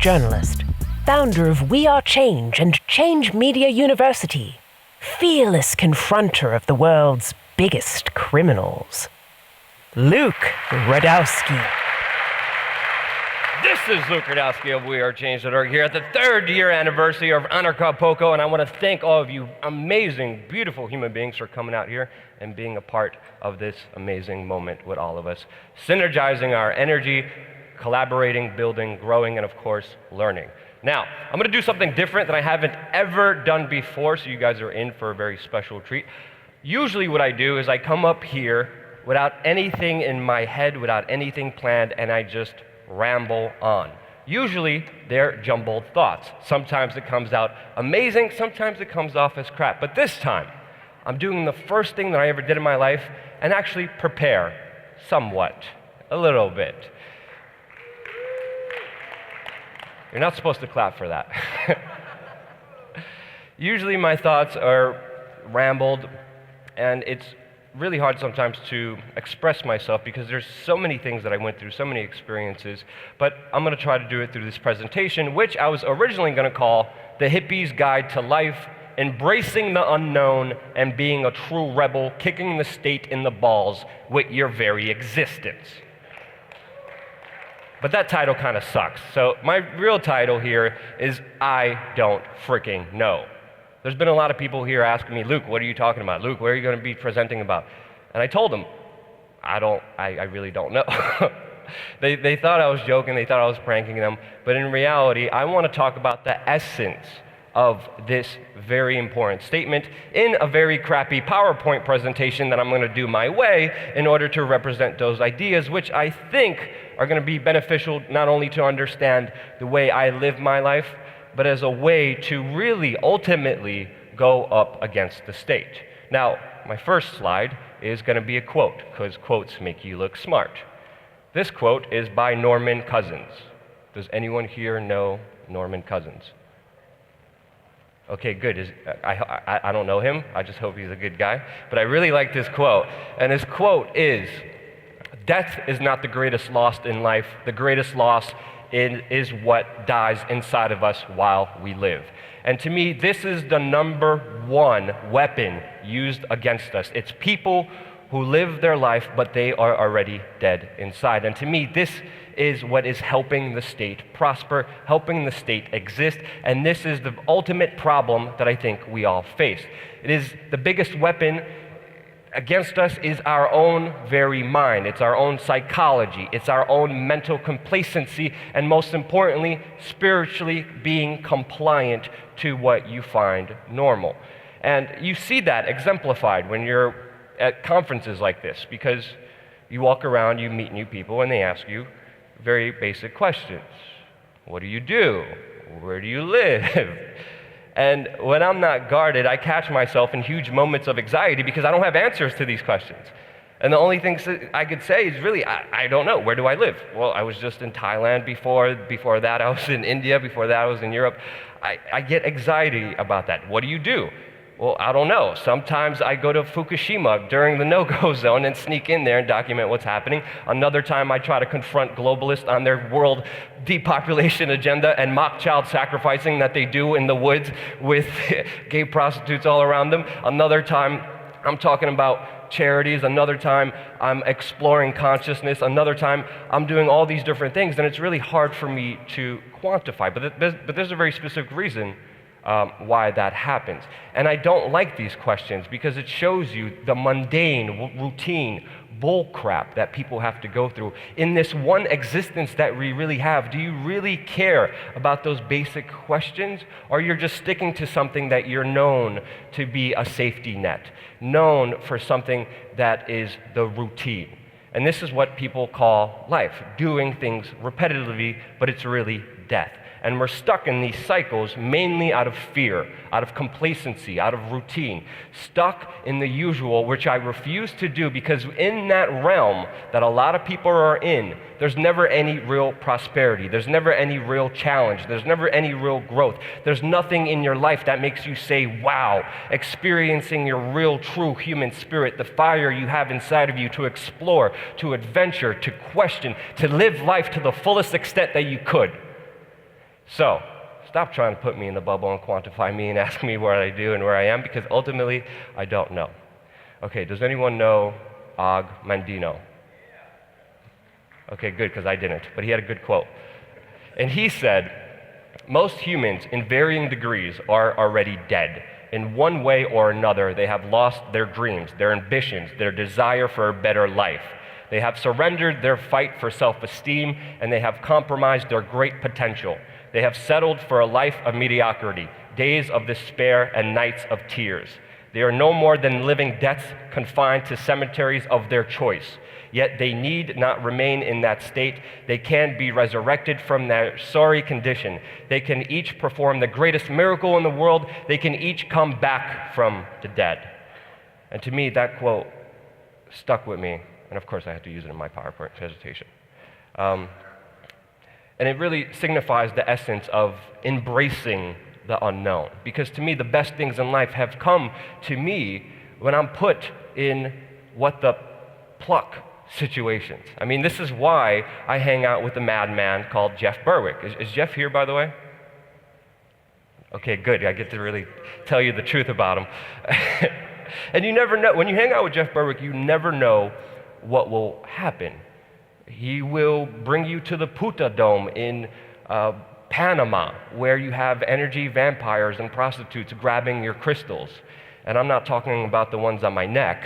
journalist, founder of We Are Change and Change Media University, fearless confronter of the world's biggest criminals, Luke Rudkowski. This is Luke Rudkowski of We Are Change.org here at the 3rd year anniversary of Anarchapulco, and I want to thank all of you amazing, beautiful human beings for coming out here and being a part of this amazing moment with all of us, synergizing our energy, collaborating, building, growing, and of course, learning. Now, I'm going to do something different that I haven't ever done before, so you guys are in for a very special treat. Usually what I do is I come up here without anything in my head, without anything planned, and I just ramble on. Usually, they're jumbled thoughts. Sometimes it comes out amazing, sometimes it comes off as crap. But this time, I'm doing the first thing that I ever did in my life and actually prepare somewhat, a little bit. You're not supposed to clap for that. Usually my thoughts are rambled, and it's really hard sometimes to express myself because there's so many things that I went through, so many experiences, but I'm going to try to do it through this presentation, which I was originally going to call The Hippie's Guide to Life, Embracing the Unknown and Being a True Rebel, Kicking the State in the Balls with Your Very Existence. But that title kind of sucks. So my real title here is I Don't Freaking Know. There's been a lot of people here asking me, Luke, what are you talking about? Luke, what are you going to be presenting about? And I told them, I really don't know. They thought I was joking, they thought I was pranking them, but in reality, I want to talk about the essence of this very important statement in a very crappy PowerPoint presentation that I'm going to do my way in order to represent those ideas, which I think are going to be beneficial not only to understand the way I live my life, but as a way to really ultimately go up against the state. Now, my first slide is going to be a quote, because quotes make you look smart. This quote is by Norman Cousins. Does anyone here know Norman Cousins? Okay, good. I don't know him. I just hope he's a good guy. But I really like this quote. And his quote is, "Death is not the greatest loss in life. The greatest loss is what dies inside of us while we live." And to me, this is the number one weapon used against us. It's people who live their life, but they are already dead inside. And to me, this is what is helping the state prosper, helping the state exist, and this is the ultimate problem that I think we all face. It is the biggest weapon against us is our own very mind. It's our own psychology. It's our own mental complacency, and most importantly, spiritually being compliant to what you find normal. And you see that exemplified when you're at conferences like this, because you walk around, you meet new people, and they ask you very basic questions. What do you do? Where do you live? And when I'm not guarded, I catch myself in huge moments of anxiety because I don't have answers to these questions. And the only thing I could say is really, I don't know. Where do I live? Well, I was just in Thailand before. Before that, I was in India. Before that, I was in Europe. I get anxiety about that. What do you do? Well, I don't know. Sometimes I go to Fukushima during the no-go zone and sneak in there and document what's happening. Another time I try to confront globalists on their world depopulation agenda and mock child sacrificing that they do in the woods with gay prostitutes all around them. Another time I'm talking about charities. Another time I'm exploring consciousness. Another time I'm doing all these different things, and it's really hard for me to quantify. But there's a very specific reason why that happens. And I don't like these questions because it shows you the mundane, routine bull crap that people have to go through. In this one existence that we really have, do you really care about those basic questions? Or you're just sticking to something that you're known to be a safety net, known for something that is the routine? And this is what people call life, doing things repetitively, but it's really death. And we're stuck in these cycles mainly out of fear, out of complacency, out of routine, stuck in the usual, which I refuse to do because in that realm that a lot of people are in, there's never any real prosperity. There's never any real challenge. There's never any real growth. There's nothing in your life that makes you say, wow, experiencing your real, true human spirit, the fire you have inside of you to explore, to adventure, to question, to live life to the fullest extent that you could. So, stop trying to put me in the bubble and quantify me and ask me what I do and where I am, because ultimately, I don't know. Okay, does anyone know Og Mandino? Okay, good, because I didn't, but he had a good quote. And he said, most humans in varying degrees are already dead. In one way or another, they have lost their dreams, their ambitions, their desire for a better life. They have surrendered their fight for self-esteem, and they have compromised their great potential. They have settled for a life of mediocrity, days of despair and nights of tears. They are no more than living deaths confined to cemeteries of their choice. Yet they need not remain in that state. They can be resurrected from their sorry condition. They can each perform the greatest miracle in the world. They can each come back from the dead. And to me, that quote stuck with me. And of course, I had to use it in my PowerPoint presentation. And it really signifies the essence of embracing the unknown. Because to me, the best things in life have come to me when I'm put in what the pluck situations. I mean, this is why I hang out with a madman called Jeff Berwick. Is Jeff here, by the way? Okay, good. I get to really tell you the truth about him. And you never know. When you hang out with Jeff Berwick, you never know what will happen. He will bring you to the Puta Dome in Panama, where you have energy vampires and prostitutes grabbing your crystals. And I'm not talking about the ones on my neck.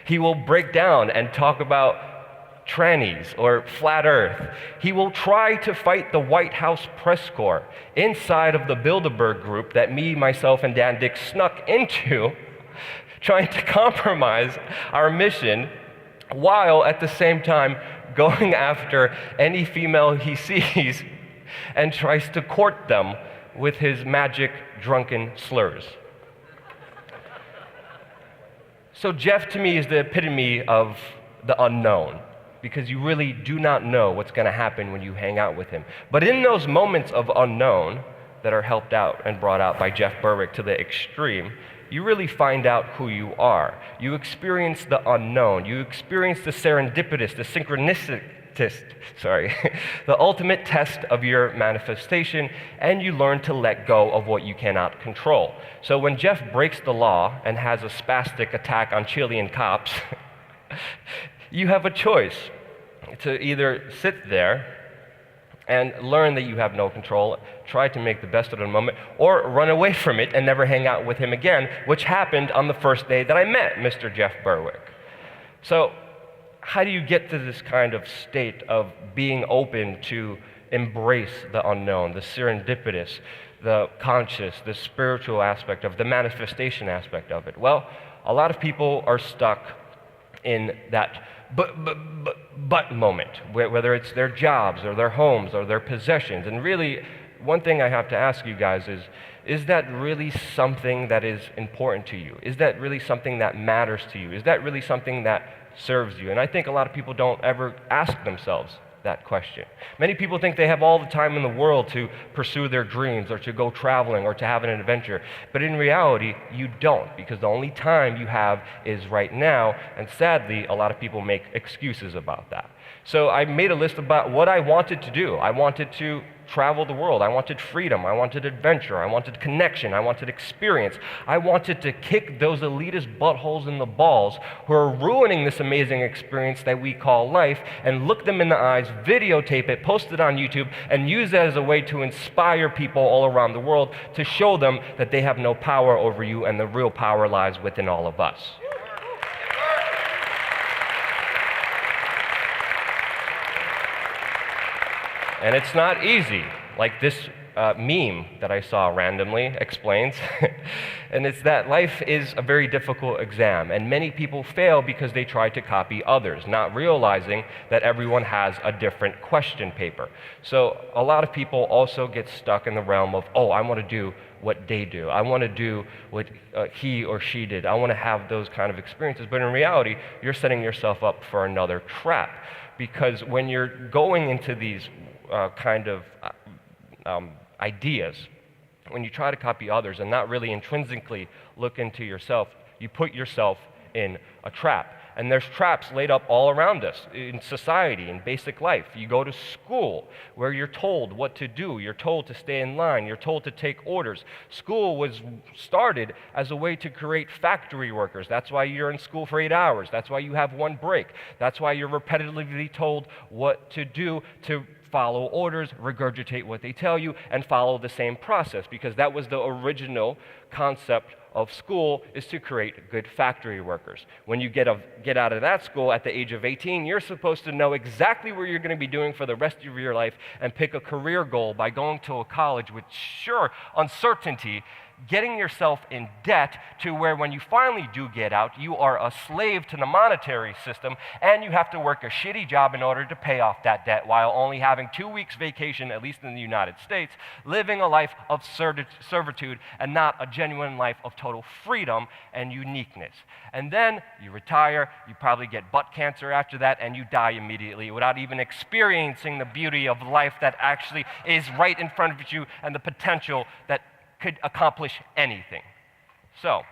He will break down and talk about trannies or flat earth. He will try to fight the White House press corps inside of the Bilderberg group that me, myself, and Dan Dick snuck into, trying to compromise our mission, while at the same time going after any female he sees and tries to court them with his magic drunken slurs. So Jeff, to me, is the epitome of the unknown, because you really do not know what's going to happen when you hang out with him. But in those moments of unknown that are helped out and brought out by Jeff Berwick to the extreme, you really find out who you are. You experience the unknown. You experience the serendipitous, the synchronistic, the ultimate test of your manifestation, and you learn to let go of what you cannot control. So when Jeff breaks the law and has a spastic attack on Chilean cops, you have a choice to either sit there and learn that you have no control, try to make the best of the moment, or run away from it and never hang out with him again, which happened on the first day that I met Mr. Jeff Berwick. So how do you get to this kind of state of being open to embrace the unknown, the serendipitous, the conscious, the spiritual aspect of the manifestation aspect of it? Well, a lot of people are stuck in that but moment, whether it's their jobs or their homes or their possessions. And really, one thing I have to ask you guys is that really something that is important to you? Is that really something that matters to you? Is that really something that serves you? And I think a lot of people don't ever ask themselves that question. Many people think they have all the time in the world to pursue their dreams or to go traveling or to have an adventure. But in reality, you don't, because the only time you have is right now. And sadly, a lot of people make excuses about that. So I made a list about what I wanted to do. I wanted to travel the world. I wanted freedom. I wanted adventure. I wanted connection. I wanted experience. I wanted to kick those elitist buttholes in the balls who are ruining this amazing experience that we call life, and look them in the eyes, videotape it, post it on YouTube, and use that as a way to inspire people all around the world, to show them that they have no power over you and the real power lies within all of us. And it's not easy, like this meme that I saw randomly explains. And it's that life is a very difficult exam, and many people fail because they try to copy others, not realizing that everyone has a different question paper. So a lot of people also get stuck in the realm of, oh, I want to do what they do. I want to do what he or she did. I want to have those kind of experiences. But in reality, you're setting yourself up for another trap, because when you're going into these ideas, when you try to copy others and not really intrinsically look into yourself, you put yourself in a trap. And there's traps laid up all around us in society, in basic life. You go to school where you're told what to do. You're told to stay in line. You're told to take orders. School was started as a way to create factory workers. That's why you're in school for 8 hours. That's why you have one break. That's why you're repetitively told what to do, to follow orders, regurgitate what they tell you, and follow the same process, because that was the original concept of school, is to create good factory workers. When you get out of that school at the age of 18, you're supposed to know exactly what you're going to be doing for the rest of your life and pick a career goal by going to a college with sure uncertainty, getting yourself in debt to where when you finally do get out, you are a slave to the monetary system, and you have to work a shitty job in order to pay off that debt while only having 2 weeks vacation, at least in the United States, living a life of servitude and not a genuine life of total freedom and uniqueness. And then you retire, you probably get butt cancer after that, and you die immediately without even experiencing the beauty of life that actually is right in front of you and the potential that could accomplish anything. So,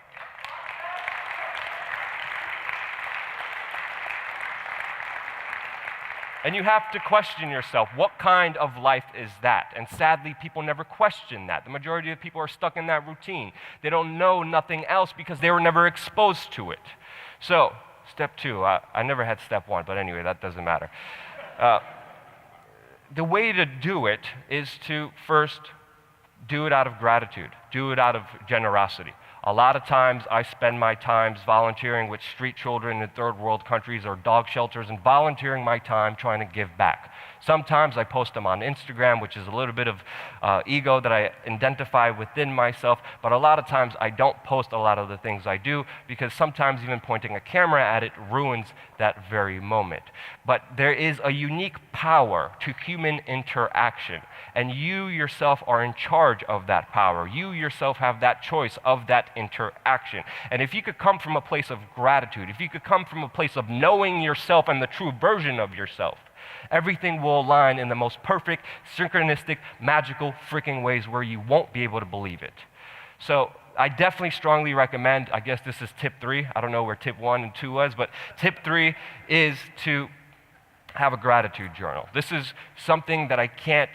and you have to question yourself, what kind of life is that? And sadly, people never question that. The majority of people are stuck in that routine. They don't know nothing else because they were never exposed to it. So, step 2, I never had step 1, but anyway, that doesn't matter. The way to do it is to first do it out of gratitude. Do it out of generosity. A lot of times I spend my times volunteering with street children in third world countries or dog shelters and volunteering my time trying to give back. Sometimes I post them on Instagram, which is a little bit of ego that I identify within myself, but a lot of times I don't post a lot of the things I do because sometimes even pointing a camera at it ruins that very moment. But there is a unique power to human interaction, and you yourself are in charge of that power. You yourself have that choice of that interaction. And if you could come from a place of gratitude, if you could come from a place of knowing yourself and the true version of yourself, everything will align in the most perfect, synchronistic, magical freaking ways where you won't be able to believe it. So I definitely strongly recommend, I guess this is tip 3. I don't know where tip 1 and 2 was, but tip 3 is to have a gratitude journal. This is something that I can't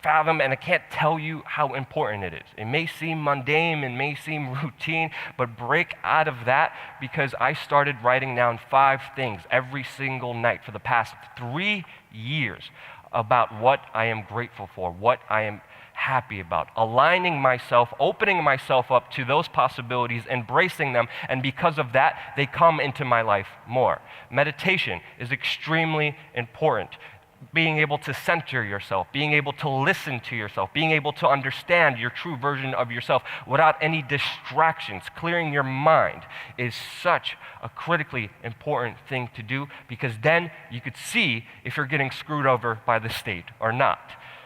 fathom, and I can't tell you how important it is. It may seem mundane, it may seem routine, but break out of that, because I started writing down 5 things every single night for the past 3 years about what I am grateful for, what I am happy about, aligning myself, opening myself up to those possibilities, embracing them, and because of that, they come into my life more. Meditation is extremely important. Being able to center yourself, being able to listen to yourself, being able to understand your true version of yourself without any distractions, clearing your mind is such a critically important thing to do, because then you could see if you're getting screwed over by the state or not.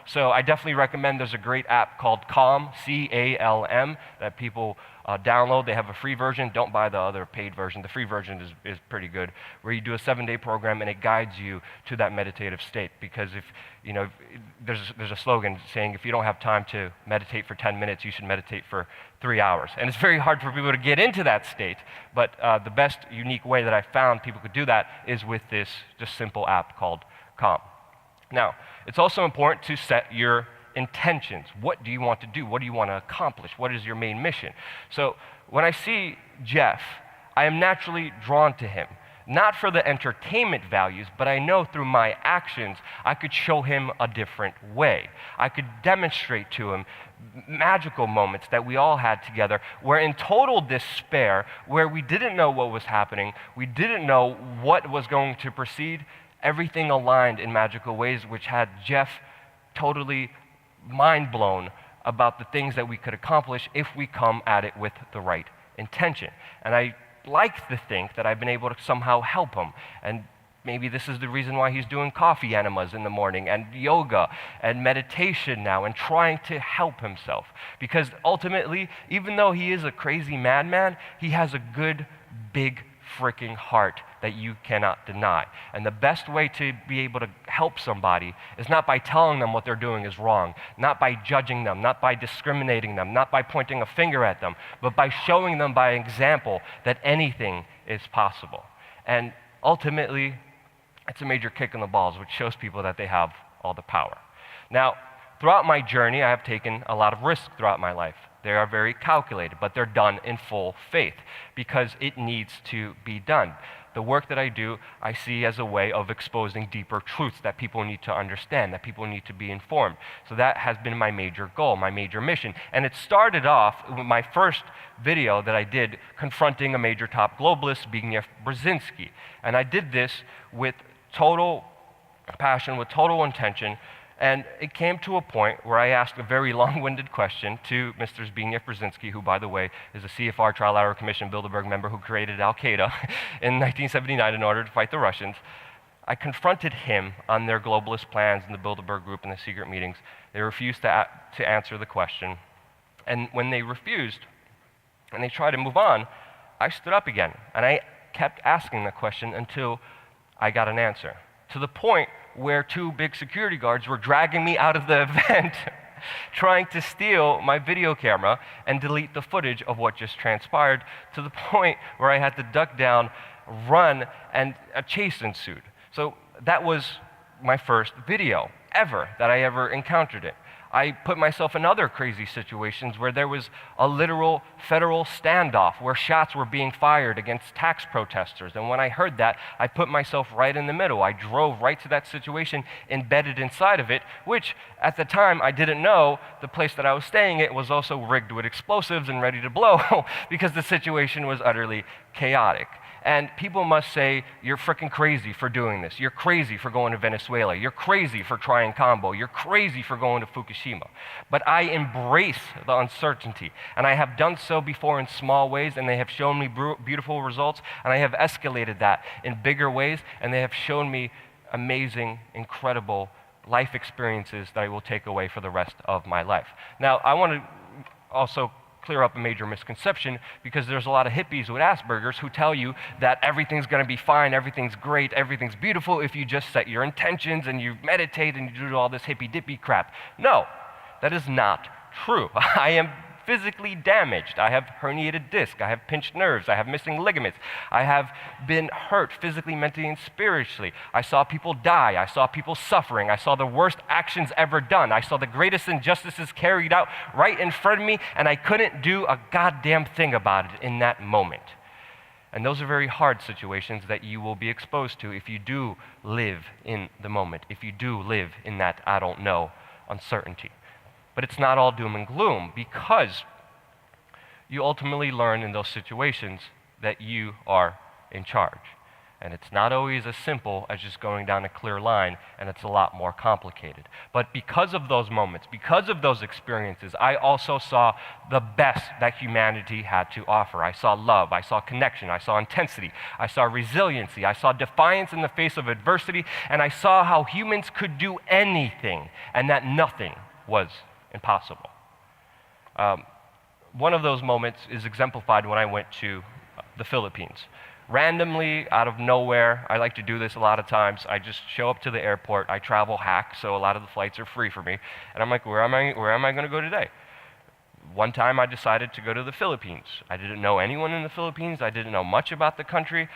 So I definitely recommend, there's a great app called Calm, C-A-L-M, that people download. They have a free version. Don't buy the other paid version. The free version is pretty good, where you do a 7-day program and it guides you to that meditative state. Because if, you know, there's a slogan saying if you don't have time to meditate for 10 minutes, you should meditate for 3 hours. And it's very hard for people to get into that state, but the best unique way that I found people could do that is with this just simple app called Calm. Now, it's also important to set your intentions. What do you want to do? What do you want to accomplish? What is your main mission? So when I see Jeff, I am naturally drawn to him. Not for the entertainment values, but I know through my actions, I could show him a different way. I could demonstrate to him magical moments that we all had together, where in total despair, where we didn't know what was happening, we didn't know what was going to proceed, everything aligned in magical ways, which had Jeff totally mind blown about the things that we could accomplish if we come at it with the right intention. And I like to think that I've been able to somehow help him. And maybe this is the reason why he's doing coffee enemas in the morning and yoga and meditation now and trying to help himself. Because ultimately, even though he is a crazy madman, he has a good, big, freaking heart that you cannot deny. And the best way to be able to help somebody is not by telling them what they're doing is wrong, not by judging them, not by discriminating them, not by pointing a finger at them, but by showing them by example that anything is possible. And ultimately, it's a major kick in the balls, which shows people that they have all the power. Now, throughout my journey, I have taken a lot of risks throughout my life. They are very calculated, but they're done in full faith because it needs to be done. The work that I do, I see as a way of exposing deeper truths that people need to understand, that people need to be informed. So that has been my major goal, my major mission. And it started off with my first video that I did confronting a major top globalist, Zbigniew Brzezinski. And I did this with total passion, with total intention. And it came to a point where I asked a very long-winded question to Mr. Zbigniew Brzezinski, who, by the way, is a CFR Trial Error Commission Bilderberg member who created Al-Qaeda in 1979 in order to fight the Russians. I confronted him on their globalist plans in the Bilderberg group in the secret meetings. They refused to answer the question. And when they refused, and they tried to move on, I stood up again. And I kept asking the question until I got an answer, to the point where two big security guards were dragging me out of the event, trying to steal my video camera and delete the footage of what just transpired, to the point where I had to duck down, run, and a chase ensued. So that was my first video ever that I ever encountered it. I put myself in other crazy situations where there was a literal federal standoff where shots were being fired against tax protesters. And when I heard that, I put myself right in the middle. I drove right to that situation, embedded inside of it, which at the time I didn't know the place that I was staying at was also rigged with explosives and ready to blow because the situation was utterly chaotic. And people must say, you're freaking crazy for doing this. You're crazy for going to Venezuela. You're crazy for trying combo. You're crazy for going to Fukushima. But I embrace the uncertainty. And I have done so before in small ways, and they have shown me beautiful results. And I have escalated that in bigger ways, and they have shown me amazing, incredible life experiences that I will take away for the rest of my life. Now, I want to also clear up a major misconception, because there's a lot of hippies with Asperger's who tell you that everything's going to be fine, everything's great, everything's beautiful if you just set your intentions and you meditate and you do all this hippy-dippy crap. No, that is not true. I am physically damaged. I have herniated disc. I have pinched nerves. I have missing ligaments. I have been hurt physically, mentally, and spiritually. I saw people die. I saw people suffering. I saw the worst actions ever done. I saw the greatest injustices carried out right in front of me, and I couldn't do a goddamn thing about it in that moment. And those are very hard situations that you will be exposed to if you do live in the moment, if you do live in that I don't know uncertainty. But it's not all doom and gloom, because you ultimately learn in those situations that you are in charge. And it's not always as simple as just going down a clear line, and it's a lot more complicated. But because of those moments, because of those experiences, I also saw the best that humanity had to offer. I saw love, I saw connection, I saw intensity, I saw resiliency, I saw defiance in the face of adversity, and I saw how humans could do anything, and that nothing was impossible. One of those moments is exemplified when I went to the Philippines. Randomly, out of nowhere, I like to do this a lot of times, I just show up to the airport. I travel hack, so a lot of the flights are free for me. And I'm like, where am I going to go today? One time I decided to go to the Philippines. I didn't know anyone in the Philippines. I didn't know much about the country,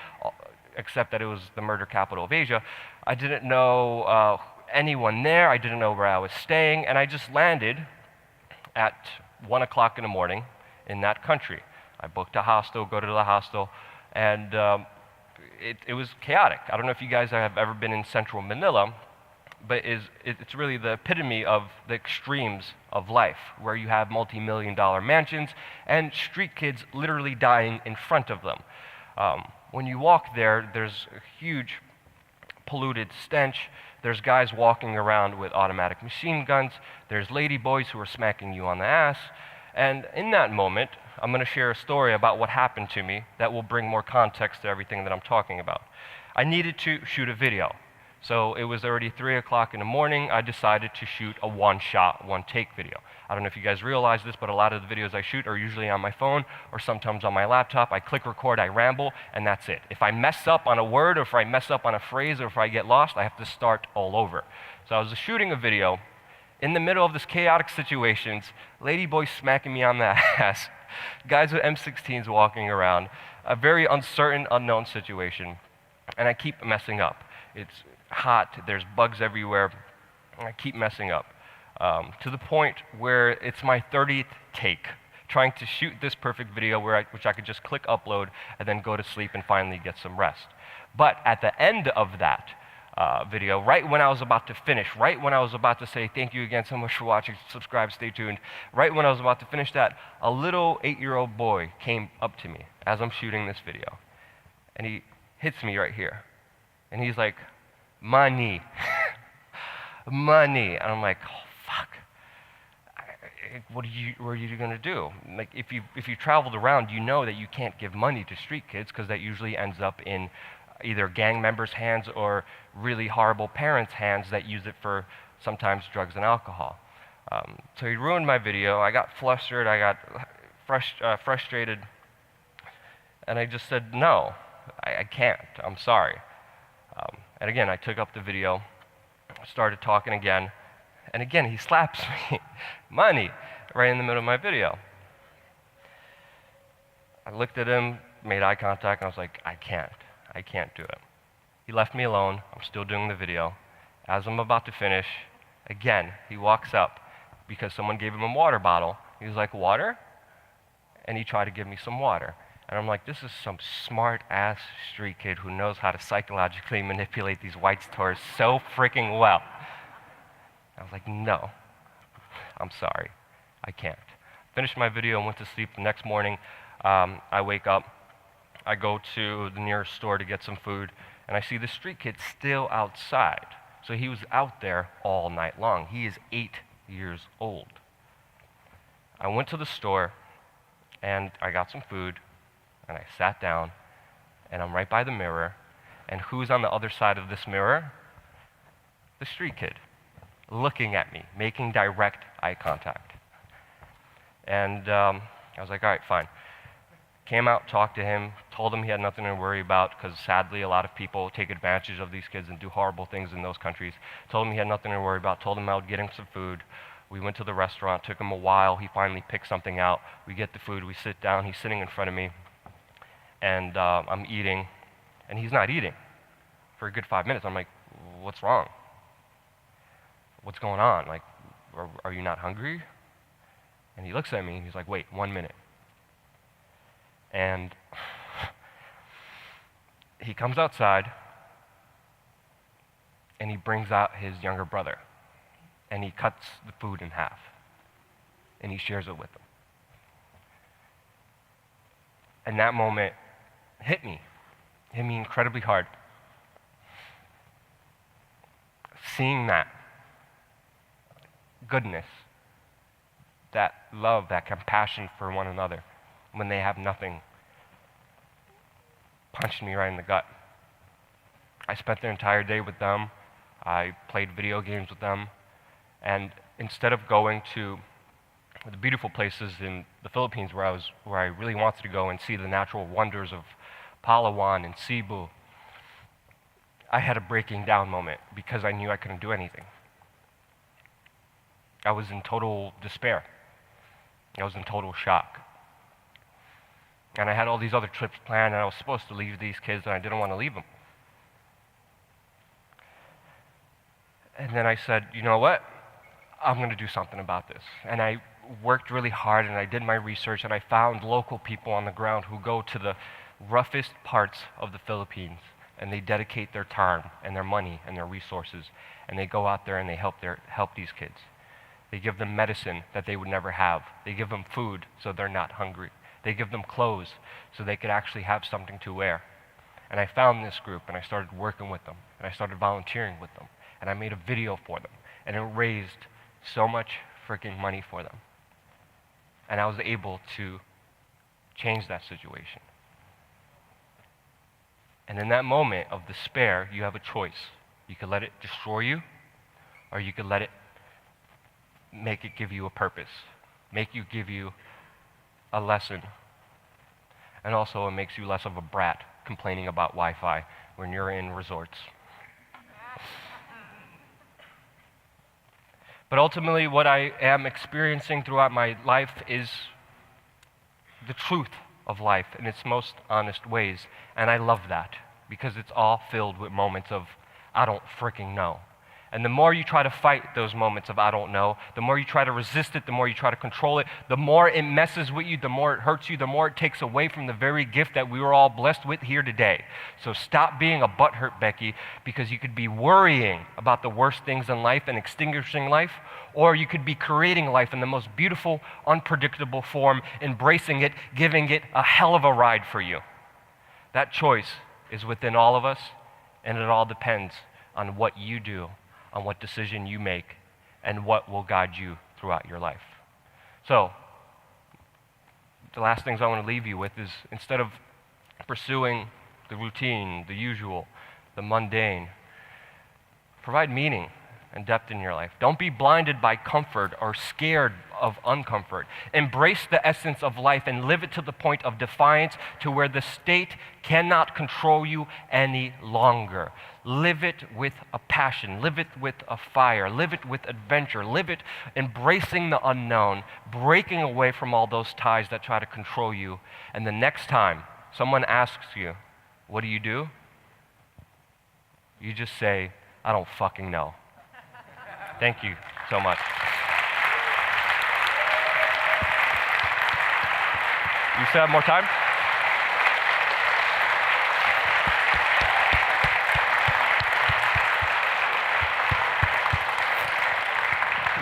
except that it was the murder capital of Asia. I didn't know anyone there. I didn't know where I was staying, and I just landed at 1 o'clock in the morning in that country. I booked a hostel, go to the hostel, and it was chaotic. I don't know if you guys have ever been in central Manila, but it's really the epitome of the extremes of life, where you have multi-million-dollar mansions and street kids literally dying in front of them. When you walk there, there's a huge polluted stench. There's guys walking around with automatic machine guns. There's lady boys who are smacking you on the ass. And in that moment, I'm going to share a story about what happened to me that will bring more context to everything that I'm talking about. I needed to shoot a video. So it was already 3 o'clock in the morning. I decided to shoot a one-shot, one-take video. I don't know if you guys realize this, but a lot of the videos I shoot are usually on my phone or sometimes on my laptop. I click record, I ramble, and that's it. If I mess up on a word, or if I mess up on a phrase, or if I get lost, I have to start all over. So I was shooting a video in the middle of this chaotic situations, lady boys smacking me on the ass, guys with M16s walking around, a very uncertain, unknown situation. and I keep messing up. It's hot, there's bugs everywhere, and I keep messing up. To the point where it's my 30th take, trying to shoot this perfect video which I could just click upload and then go to sleep and finally get some rest. But at the end of that video, right when I was about to finish, right when I was about to say thank you again so much for watching, subscribe, stay tuned, right when I was about to finish that, a little 8-year-old boy came up to me as I'm shooting this video, and he hits me right here, and he's like, money, money, and I'm like, oh, fuck. What are you gonna do? Like, if you traveled around, you know that you can't give money to street kids because that usually ends up in either gang members' hands or really horrible parents' hands that use it for sometimes drugs and alcohol. So he ruined my video. I got flustered. I got frustrated, and I just said, no, I can't. I'm sorry. And again, I took up the video, started talking again. And again, he slaps me, money, right in the middle of my video. I looked at him, made eye contact, and I was like, I can't do it. He left me alone. I'm still doing the video. As I'm about to finish, again, he walks up because someone gave him a water bottle. He was like, water? And he tried to give me some water. And I'm like, this is some smart-ass street kid who knows how to psychologically manipulate these white stores so freaking well. I was like, no, I'm sorry, I can't. Finished my video and went to sleep. The next morning, I wake up, I go to the nearest store to get some food, and I see the street kid still outside. So he was out there all night long. He is 8 years old. I went to the store, and I got some food, and I sat down, and I'm right by the mirror, and who's on the other side of this mirror? The street kid, looking at me, making direct eye contact. And I was like, all right, fine. Came out, talked to him, told him he had nothing to worry about because sadly a lot of people take advantage of these kids and do horrible things in those countries. Told him he had nothing to worry about, told him I would get him some food. We went to the restaurant, took him a while, he finally picked something out. We get the food, we sit down, he's sitting in front of me, and I'm eating, and he's not eating for a good 5 minutes. I'm like, what's wrong? What's going on? Like, are you not hungry? And he looks at me and he's like, wait, 1 minute. And he comes outside and he brings out his younger brother and he cuts the food in half and he shares it with them. And that moment hit me incredibly hard. Seeing that goodness, that love, that compassion for one another when they have nothing, punched me right in the gut. I spent the entire day with them. I played video games with them. And instead of going to the beautiful places in the Philippines where I really wanted to go and see the natural wonders of Palawan and Cebu, I had a breaking down moment because I knew I couldn't do anything. I was in total despair. I was in total shock. And I had all these other trips planned, and I was supposed to leave these kids, and I didn't want to leave them. And then I said, you know what? I'm going to do something about this. And I worked really hard, and I did my research, and I found local people on the ground who go to the roughest parts of the Philippines, and they dedicate their time and their money and their resources, and they go out there and they help these kids. They give them medicine that they would never have. They give them food so they're not hungry. They give them clothes so they could actually have something to wear. And I found this group and I started working with them and I started volunteering with them and I made a video for them and it raised so much freaking money for them. And I was able to change that situation. And in that moment of despair, you have a choice. You could let it destroy you or you could let it make it give you a purpose, give you a lesson, and also it makes you less of a brat complaining about Wi-Fi when you're in resorts. But ultimately, what I am experiencing throughout my life is the truth of life in its most honest ways, and I love that. because it's all filled with moments of, I don't freaking know. And the more you try to fight those moments of I don't know, the more you try to resist it, the more you try to control it, the more it messes with you, the more it hurts you, the more it takes away from the very gift that we were all blessed with here today. So stop being a butthurt Becky, because you could be worrying about the worst things in life and extinguishing life, or you could be creating life in the most beautiful, unpredictable form, embracing it, giving it a hell of a ride for you. That choice is within all of us, and it all depends on what you do, on what decision you make, and what will guide you throughout your life. So, the last things I want to leave you with is, instead of pursuing the routine, the usual, the mundane, provide meaning and depth in your life. Don't be blinded by comfort or scared of uncomfort. Embrace the essence of life and live it to the point of defiance, to where the state cannot control you any longer. Live it with a passion, live it with a fire, live it with adventure, live it embracing the unknown, breaking away from all those ties that try to control you. And the next time someone asks you, what do? You just say, I don't fucking know. Thank you so much. You still have more time?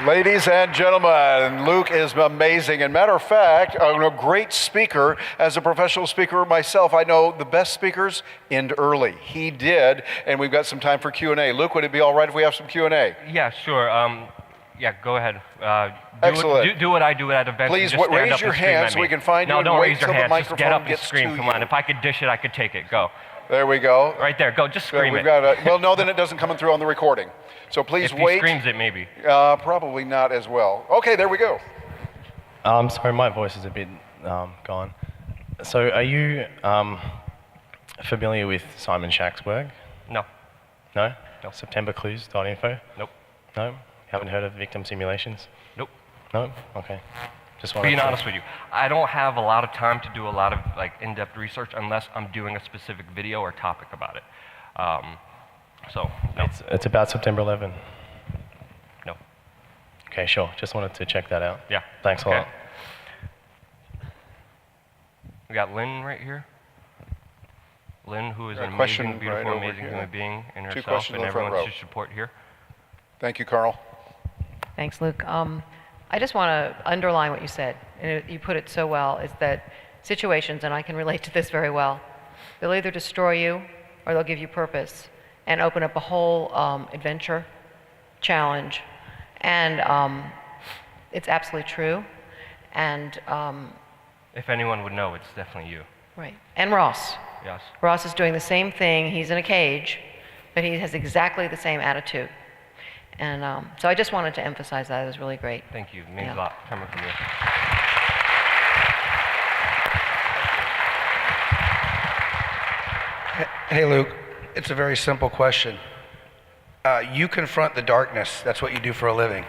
Ladies and gentlemen, Luke is amazing. And matter of fact, a great speaker. As a professional speaker myself, I know the best speakers end early. He did, and we've got some time for Q&A. Luke, would it be all right if we have some Q&A? Yeah, sure. Yeah, go ahead. Excellent. Do what I do at events. Please and just stand raise up your and scream hand at so me. we can find you. No, and don't wait raise your till the hands. Just get microphone up and gets scream. to Come you. on. If I could dish it, I could take it. Go. There we go. Right there. Go. Just scream We've it. got well, no, then it doesn't come through on the recording. So please If wait. he screams it, maybe. Probably not as well. Okay, there we go. Sorry, my voice is a bit gone. So are you familiar with Simon Shack's work? No. No? Nope. Septemberclues.info? Nope. No? Haven't heard of victim simulations? Nope. No? Okay. Just wanted Being to... honest with you, I don't have a lot of time to do a lot of in-depth research unless I'm doing a specific video or topic about it. So, no. It's about September 11. No. Okay, sure. Just wanted to check that out. Yeah. Thanks a Okay. lot. We got Lynn right here. Lynn, who is Got a an question amazing, beautiful, right over amazing here. human being in Two herself, questions and in the front everyone row. should support here. Thank you, Carl. Thanks, Luke. I just want to underline what you said, and you put it so well, is that situations, and I can relate to this very well, they'll either destroy you or they'll give you purpose and open up a whole adventure, challenge, and it's absolutely true. And If anyone would know, it's definitely you. right. And Ross. Yes. Ross is doing the same thing. He's in a cage, but he has exactly the same attitude. And so I just wanted to emphasize that. It was really great. Thank you. It means Yeah. a lot coming from you. Hey, Luke, it's a very simple question. You confront the darkness. That's what you do for a living.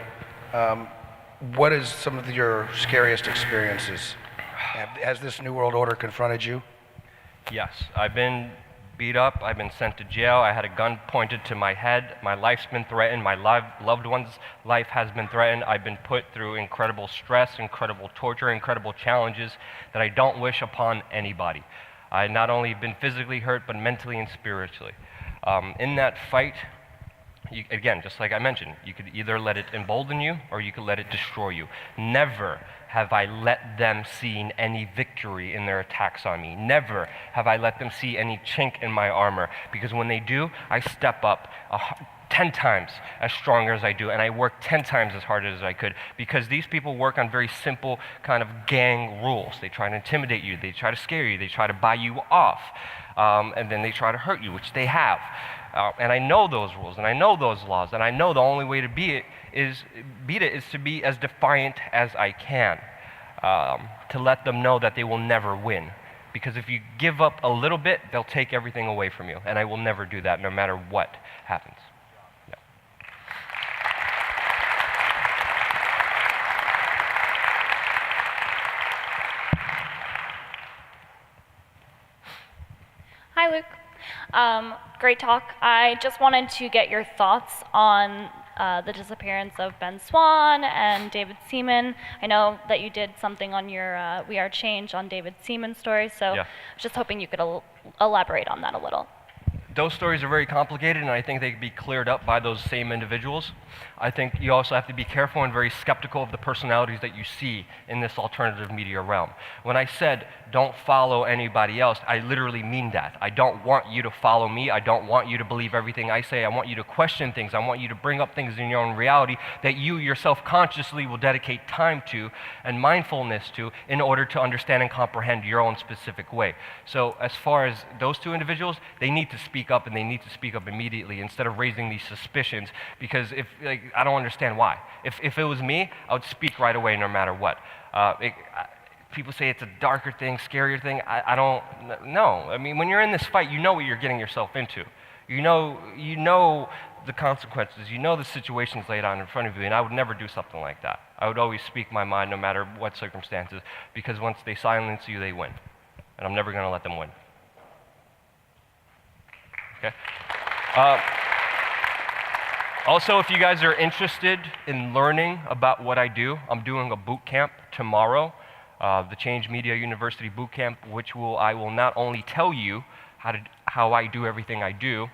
What is some of your scariest experiences? Has this New World Order confronted you? Yes, I've been beat up. I've been sent to jail. I had a gun pointed to my head. My life's been threatened. My loved one's life has been threatened. I've been put through incredible stress, incredible torture, incredible challenges that I don't wish upon anybody. I not only been physically hurt, but mentally and spiritually. In that fight, again, just like I mentioned, you could either let it embolden you or you could let it destroy you. Never have I let them see any victory in their attacks on me. Never have I let them see any chink in my armor, because when they do, I step up 10 times as strong as I do, and I work 10 times as hard as I could, because these people work on very simple kind of gang rules. They try to intimidate you, they try to scare you, they try to buy you off, and then they try to hurt you, which they have. And I know those rules, and I know those laws, and I know the only way to beat it is to be as defiant as I can, to let them know that they will never win. Because if you give up a little bit, they'll take everything away from you, and I will never do that, no matter what happens. No. Hi, Luke. Great talk. I just wanted to get your thoughts on the disappearance of Ben Swan and David Seaman. I know that you did something on your We Are Change on David Seaman's story, so Yeah. I was just hoping you could elaborate on that a little. Those stories are very complicated, and I think they can be cleared up by those same individuals. I think you also have to be careful and very skeptical of the personalities that you see in this alternative media realm. When I said don't follow anybody else, I literally mean that. I don't want you to follow me. I don't want you to believe everything I say. I want you to question things. I want you to bring up things in your own reality that you yourself consciously will dedicate time to and mindfulness to in order to understand and comprehend your own specific way. So as far as those two individuals, they need to speak up, and they need to speak up immediately instead of raising these suspicions, because I don't understand why. If it was me, I would speak right away no matter what. People say it's a darker thing, scarier thing. I don't know. I mean, when you're in this fight, you know what you're getting yourself into. You know the consequences. You know the situations laid out in front of you, and I would never do something like that. I would always speak my mind no matter what circumstances, because once they silence you, they win. And I'm never going to let them win. Okay. Also, if you guys are interested in learning about what I do, I'm doing a boot camp tomorrow, the Change Media University boot camp, which I will not only tell you how I do everything I do,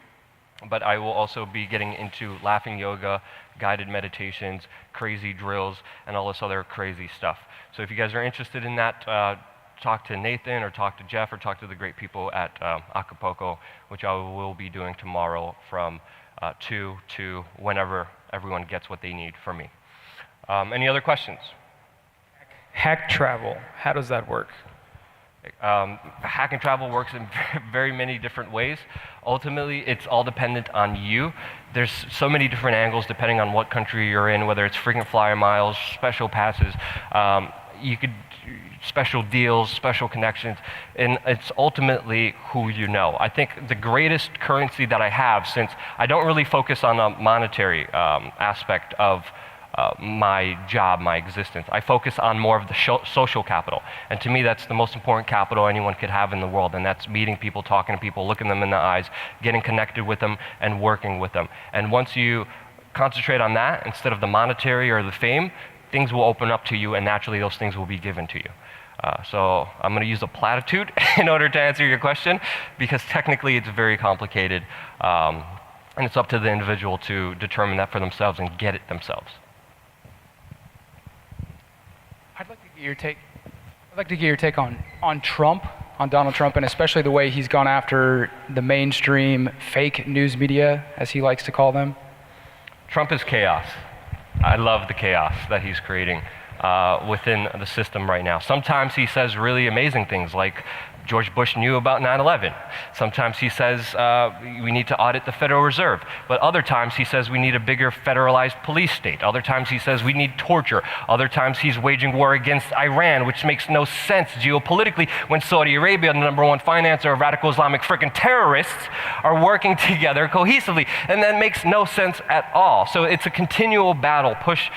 but I will also be getting into laughing yoga, guided meditations, crazy drills, and all this other crazy stuff. So if you guys are interested in that, talk to Nathan or talk to Jeff or talk to the great people at Acapulco, which I will be doing tomorrow from 2 to whenever everyone gets what they need from me. Any other questions? Hack travel, how does that work? Hack and travel works in very many different ways. Ultimately, it's all dependent on you. There's so many different angles depending on what country you're in, whether it's frequent flyer miles, special passes, special deals, special connections, and it's ultimately who you know. I think the greatest currency that I have, since I don't really focus on a monetary aspect of my job, my existence. I focus on more of the social capital. And to me, that's the most important capital anyone could have in the world. And that's meeting people, talking to people, looking them in the eyes, getting connected with them, and working with them. And once you concentrate on that, instead of the monetary or the fame, things will open up to you, and naturally those things will be given to you. So I'm going to use a platitude in order to answer your question, because technically it's very complicated. And it's up to the individual to determine that for themselves and get it themselves. I'd like to get your take on Trump, on Donald Trump, and especially the way he's gone after the mainstream fake news media, as he likes to call them. Trump is chaos. I love the chaos that he's creating within the system right now. Sometimes he says really amazing things like George Bush knew about 9/11. Sometimes he says we need to audit the Federal Reserve. But other times he says we need a bigger federalized police state. Other times he says we need torture. Other times he's waging war against Iran, which makes no sense geopolitically when Saudi Arabia, the #1 financer of radical Islamic frickin' terrorists, are working together cohesively. And that makes no sense at all. So it's a continual battle, push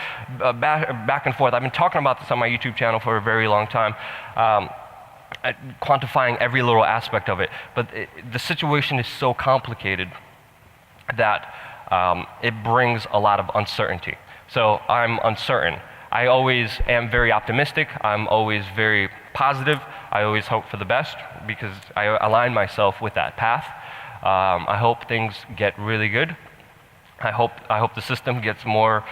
back and forth. I've been talking about this on my YouTube channel for a very long time. Quantifying every little aspect of it. But the situation is so complicated that it brings a lot of uncertainty. So I'm uncertain. I always am very optimistic. I'm always very positive. I always hope for the best because I align myself with that path. I hope things get really good. I hope the system gets more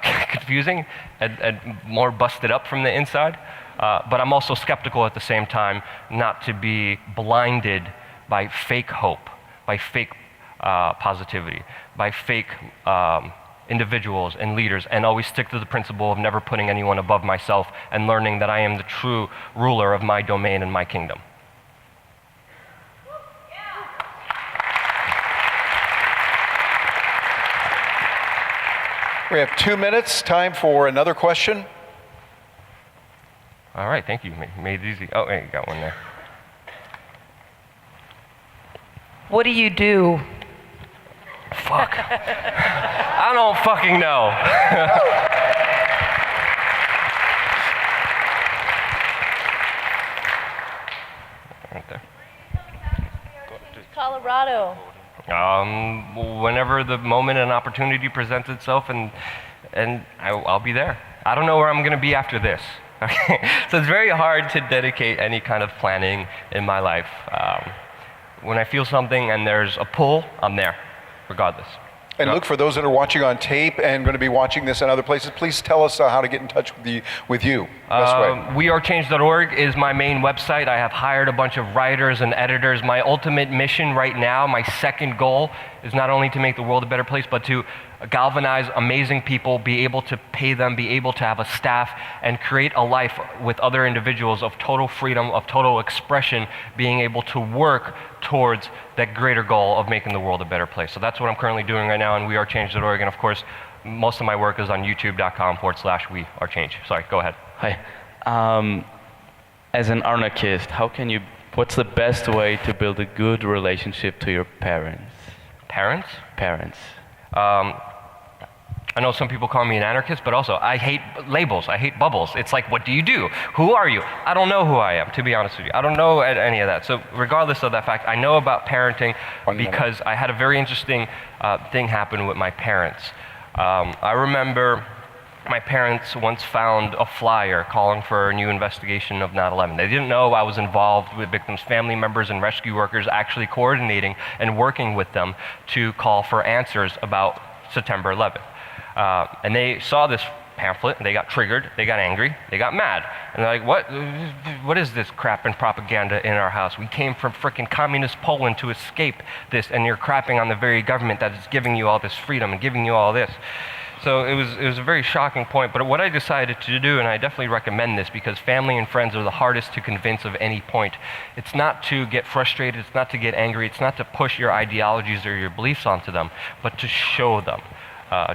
confusing and more busted up from the inside. But I'm also skeptical at the same time not to be blinded by fake hope, by fake positivity, by fake individuals and leaders, and always stick to the principle of never putting anyone above myself and learning that I am the true ruler of my domain and my kingdom. We have 2 minutes, time for another question. All right, thank you. Made it easy. Oh, hey, you got one there. What do you do? Fuck. I don't fucking know. Right there. Colorado? Whenever the moment and opportunity presents itself, and I'll be there. I don't know where I'm going to be after this. Okay? So it's very hard to dedicate any kind of planning in my life. When I feel something and there's a pull, I'm there, regardless. And Luke, for those that are watching on tape and going to be watching this in other places, please tell us how to get in touch with you. Best way. WeAreChange.org is my main website. I have hired a bunch of writers and editors. My ultimate mission right now, my second goal, is not only to make the world a better place, but to galvanize amazing people, be able to pay them, be able to have a staff, and create a life with other individuals of total freedom, of total expression, being able to work towards that greater goal of making the world a better place. So that's what I'm currently doing right now on WeAreChange.org, and of course, most of my work is on youtube.com/WeAreChange. Sorry, go ahead. Hi. As an anarchist, what's the best way to build a good relationship to your parents? Parents? Parents. I know some people call me an anarchist, but also I hate labels. I hate bubbles. It's like, what do you do? Who are you? I don't know who I am, to be honest with you. I don't know any of that. So regardless of that fact, I know about parenting because I had a very interesting thing happen with my parents. I remember my parents once found a flyer calling for a new investigation of 9/11. They didn't know I was involved with victims' family members and rescue workers, actually coordinating and working with them to call for answers about September 11th. And they saw this pamphlet, and they got triggered, they got angry, they got mad. And they're like, what is this crap and propaganda in our house? We came from frickin' communist Poland to escape this, and you're crapping on the very government that is giving you all this freedom and giving you all this. So it was a very shocking point, but what I decided to do, and I definitely recommend this because family and friends are the hardest to convince of any point. It's not to get frustrated, it's not to get angry, it's not to push your ideologies or your beliefs onto them, but to show them.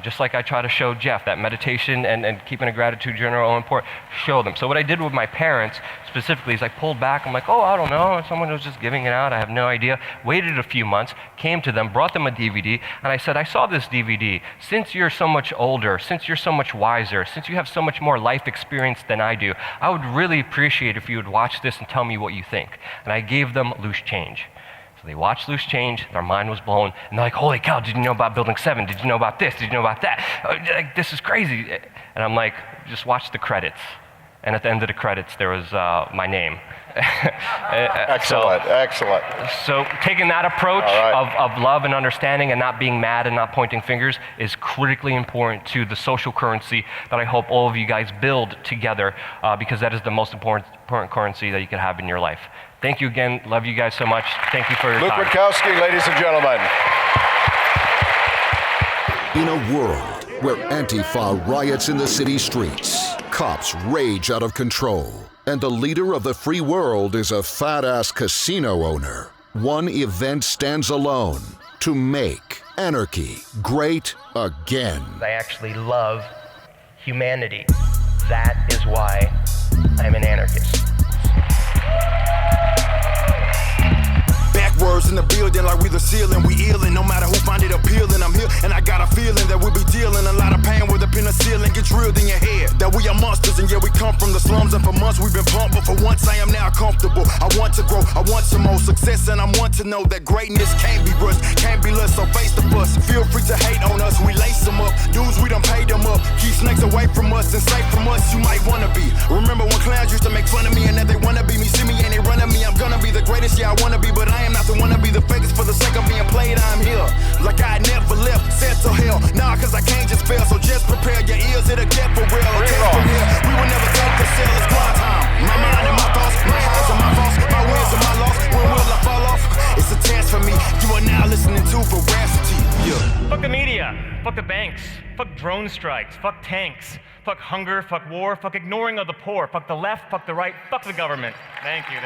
Just like I try to show Jeff that meditation and keeping a gratitude journal are important, show them. So what I did with my parents specifically is I pulled back. I'm like, oh, I don't know. Someone was just giving it out. I have no idea. Waited a few months, came to them, brought them a DVD, and I said, I saw this DVD. Since you're so much older, since you're so much wiser, since you have so much more life experience than I do, I would really appreciate if you would watch this and tell me what you think. And I gave them Loose Change. They watched Loose Change, their mind was blown, and they're like, holy cow, did you know about Building 7? Did you know about this? Did you know about that? Like, this is crazy. And I'm like, just watch the credits. And at the end of the credits, there was my name. Excellent. So taking that approach of love and understanding and not being mad and not pointing fingers is critically important to the social currency that I hope all of you guys build together because that is the most important currency that you can have in your life. Thank you again. Love you guys so much. Thank you for your time. Luke Rudkowski, ladies and gentlemen. In a world where Antifa riots in the city streets, cops rage out of control, and the leader of the free world is a fat-ass casino owner, one event stands alone to make anarchy great again. I actually love humanity. That is why I'm an anarchist. Words in the building like we the ceiling, we illin'. No matter who find it appealing, I'm here and I got a feeling that we'll be dealing a lot of pain with a penicillin get drilled in your head. That we are monsters and yeah, we come from the slums and for months we've been pumped, but for once I am now comfortable. I want to grow, I want some more success, and I want to know that greatness can't be rushed, can't be less, so face the fuss. Feel free to hate on us, we lace them up. Dudes, we done paid them up. Keep snakes away from us and safe from us, you might wanna be. Remember when clowns used to make fun of me and that they wanna be me, see me and they run at me. I'm gonna be the greatest, yeah I wanna be, but I am not the one to be the fakest for the sake of being played. I'm here like I never left, set to hell. Nah, cause I can't just fail, so just prepare your ears, it'll get for real. Okay, from here, we will never take the sale, it's squad time. My mind and my thoughts, my highs and my faults, my wins and my loss. When will I fall off? It's a test for me. You are now listening to Veracity. Yeah. Fuck the media, fuck the banks, fuck drone strikes, fuck tanks, fuck hunger, fuck war, fuck ignoring of the poor, fuck the left, fuck the right, fuck the government. Thank you.